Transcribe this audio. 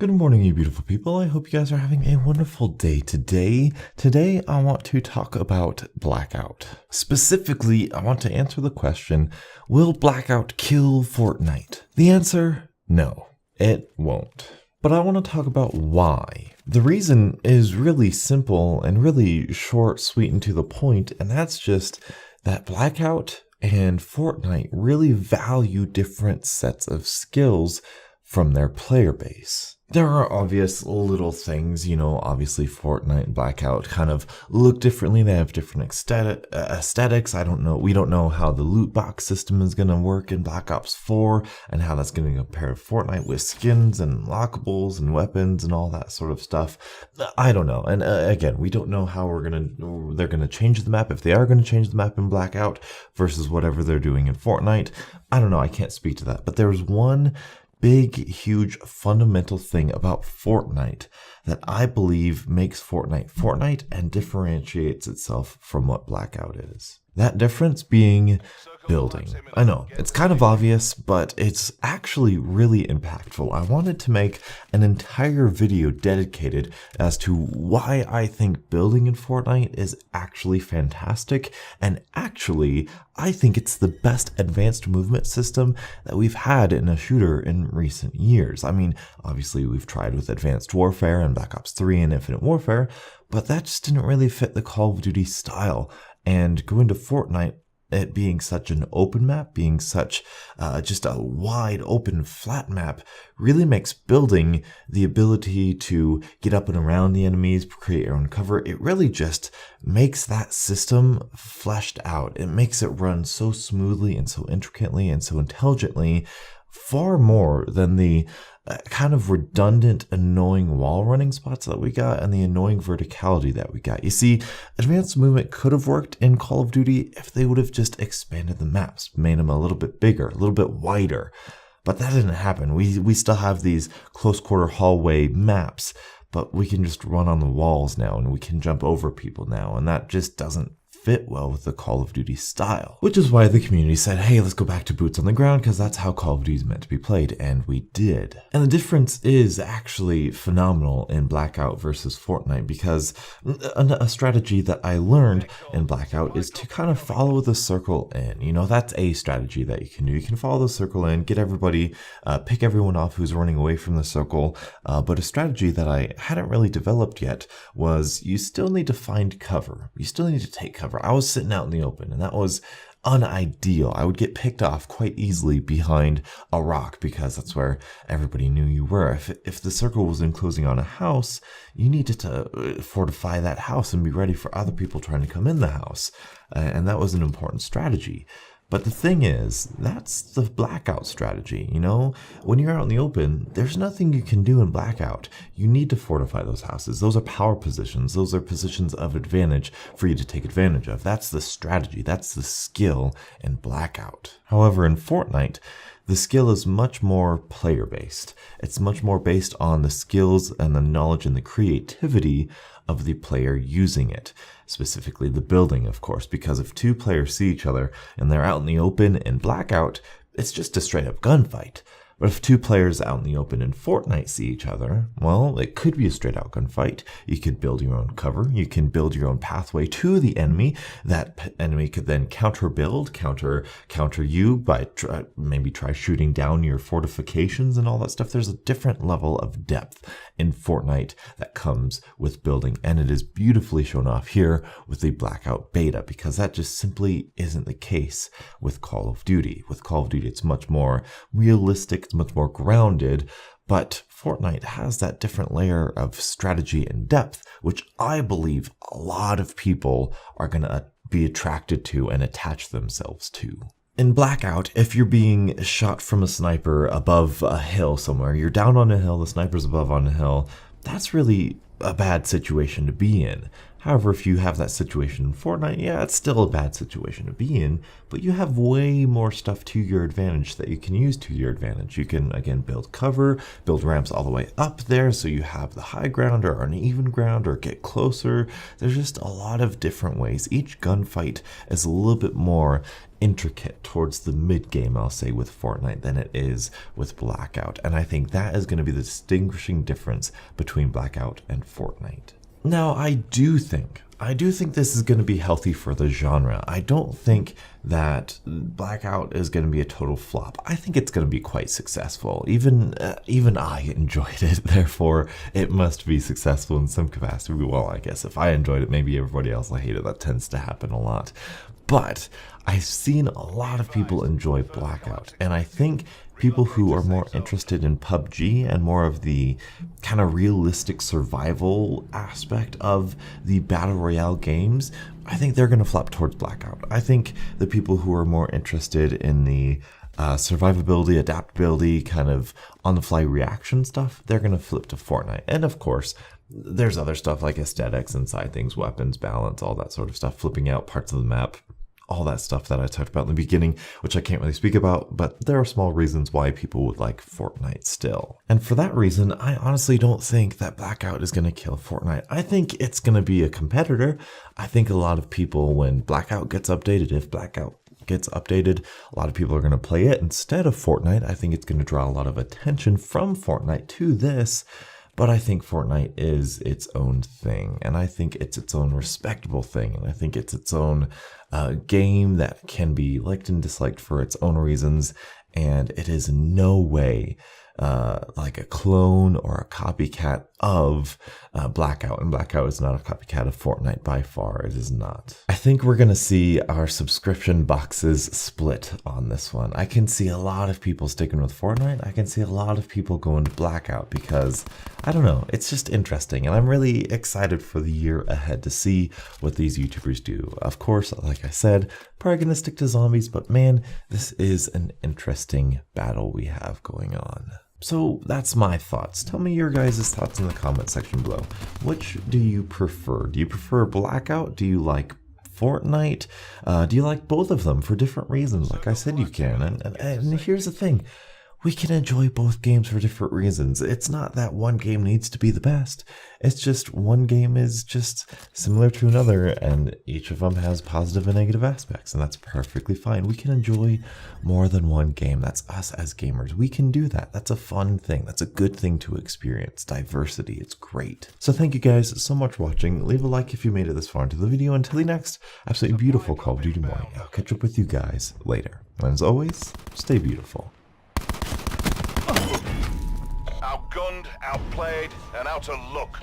Good morning, you beautiful people. I hope you guys are having a wonderful day today. Today, I want to talk about Blackout. Specifically, I want to answer the question, will Blackout kill Fortnite? The answer, no, it won't. But I want to talk about why. The reason is really simple and really short, sweet, and to the point, and that's just that Blackout and Fortnite really value different sets of skills from their player base. There are obvious little things, obviously Fortnite and Blackout kind of look differently. They have different aesthetics. We don't know how the loot box system is going to work in Black Ops 4 and how that's going to compare to Fortnite with skins and lockables and weapons and all that sort of stuff. I don't know. And again, we don't know how they're going to change the map, if they are going to change the map in Blackout versus whatever they're doing in Fortnite. I don't know. I can't speak to that. But there's one big, huge, fundamental thing about Fortnite that I believe makes Fortnite and differentiates itself from what Blackout is. That difference being building. I know, it's kind of obvious, but it's actually really impactful. I wanted to make an entire video dedicated as to why I think building in Fortnite is actually fantastic, and actually, I think it's the best advanced movement system that we've had in a shooter in recent years. I mean, obviously we've tried with Advanced Warfare and Black Ops 3 and Infinite Warfare, but that just didn't really fit the Call of Duty style. And going to Fortnite, it being such an open map, being such just a wide open flat map, really makes building the ability to get up and around the enemies, create your own cover. It really just makes that system fleshed out. It makes it run so smoothly and so intricately and so intelligently, far more than the kind of redundant, annoying wall running spots that we got and the annoying verticality that we got. You see, advanced movement could have worked in Call of Duty if they would have just expanded the maps, made them a little bit bigger, a little bit wider. But that didn't happen. We still have these close quarter hallway maps, but we can just run on the walls now and we can jump over people now, and that just doesn't fit well with the Call of Duty style. Which is why the community said, hey, let's go back to boots on the ground, because that's how Call of Duty is meant to be played, and we did. And the difference is actually phenomenal in Blackout versus Fortnite, because a strategy that I learned in Blackout is to kind of follow the circle in. That's a strategy that you can do. You can follow the circle in, get everybody, pick everyone off who's running away from the circle, but a strategy that I hadn't really developed yet was you still need to find cover. You still need to take cover. I was sitting out in the open, and that was unideal. I would get picked off quite easily behind a rock because that's where everybody knew you were. If the circle was enclosing on a house, you needed to fortify that house and be ready for other people trying to come in the house. And that was an important strategy. But the thing is, that's the Blackout strategy, When you're out in the open, there's nothing you can do in Blackout. You need to fortify those houses. Those are power positions. Those are positions of advantage for you to take advantage of. That's the strategy. That's the skill in Blackout. However, in Fortnite, the skill is much more player-based. It's much more based on the skills and the knowledge and the creativity of the player using it. Specifically the building, of course, because if two players see each other and they're out in the open in Blackout, it's just a straight-up gunfight. But if two players out in the open in Fortnite see each other, well, it could be a straight-out gunfight. You could build your own cover. You can build your own pathway to the enemy. That enemy could then counter you by maybe try shooting down your fortifications and all that stuff. There's a different level of depth in Fortnite that comes with building, and it is beautifully shown off here with the Blackout beta, because that just simply isn't the case with Call of Duty. With Call of Duty, it's much more realistic, it's much more grounded, but Fortnite has that different layer of strategy and depth, which I believe a lot of people are going to be attracted to and attach themselves to. In Blackout, if you're being shot from a sniper above a hill somewhere, you're down on a hill, the sniper's above on a hill, that's really a bad situation to be in. However, if you have that situation in Fortnite, yeah, it's still a bad situation to be in, but you have way more stuff to your advantage that you can use to your advantage. You can, again, build cover, build ramps all the way up there so you have the high ground or uneven ground or get closer. There's just a lot of different ways. Each gunfight is a little bit more intricate towards the mid game, I'll say, with Fortnite than it is with Blackout. And I think that is going to be the distinguishing difference between Blackout and Fortnite. Now, I do think this is going to be healthy for the genre. I don't think that Blackout is going to be a total flop. I think it's going to be quite successful. Even I enjoyed it, therefore it must be successful in some capacity. Well, I guess if I enjoyed it, maybe everybody else will hate it. That tends to happen a lot. But I've seen a lot of people enjoy Blackout, and I think people who are more interested in PUBG and more of the kind of realistic survival aspect of the Battle Royale games, I think they're going to flop towards Blackout. I think the people who are more interested in the survivability, adaptability, kind of on-the-fly reaction stuff, they're going to flip to Fortnite. And of course, there's other stuff like aesthetics inside things, weapons, balance, all that sort of stuff, flipping out parts of the map, all that stuff that I talked about in the beginning, which I can't really speak about, but there are small reasons why people would like Fortnite still. And for that reason, I honestly don't think that Blackout is going to kill Fortnite. I think it's going to be a competitor. I think a lot of people, when Blackout gets updated, if Blackout gets updated, a lot of people are going to play it instead of Fortnite. I think it's going to draw a lot of attention from Fortnite to this. But I think Fortnite is its own thing, and I think it's its own respectable thing, and I think it's its own game that can be liked and disliked for its own reasons, and it is in no way like a clone or a copycat of Blackout, and Blackout is not a copycat of Fortnite by far. It is not. I think we're gonna see our subscription boxes split on this one. I can see a lot of people sticking with Fortnite. I can see a lot of people going to Blackout because, I don't know, it's just interesting, and I'm really excited for the year ahead to see what these YouTubers do. Of course, like I said, probably gonna stick to zombies, but man, this is an interesting battle we have going on. So that's my thoughts. Tell me your guys' thoughts in the comment section below. Which do you prefer? Do you prefer Blackout? Do you like Fortnite? Do you like both of them for different reasons? Like I said, you can. And here's the thing. We can enjoy both games for different reasons. It's not that one game needs to be the best. It's just one game is just similar to another, and each of them has positive and negative aspects, and that's perfectly fine. We can enjoy more than one game. That's us as gamers. We can do that. That's a fun thing. That's a good thing to experience. Diversity. It's great. So thank you guys so much for watching. Leave a like if you made it this far into the video. Until the next absolutely beautiful Call of Duty morning, I'll catch up with you guys later. And as always, stay beautiful. Outgunned, outplayed, and out to look.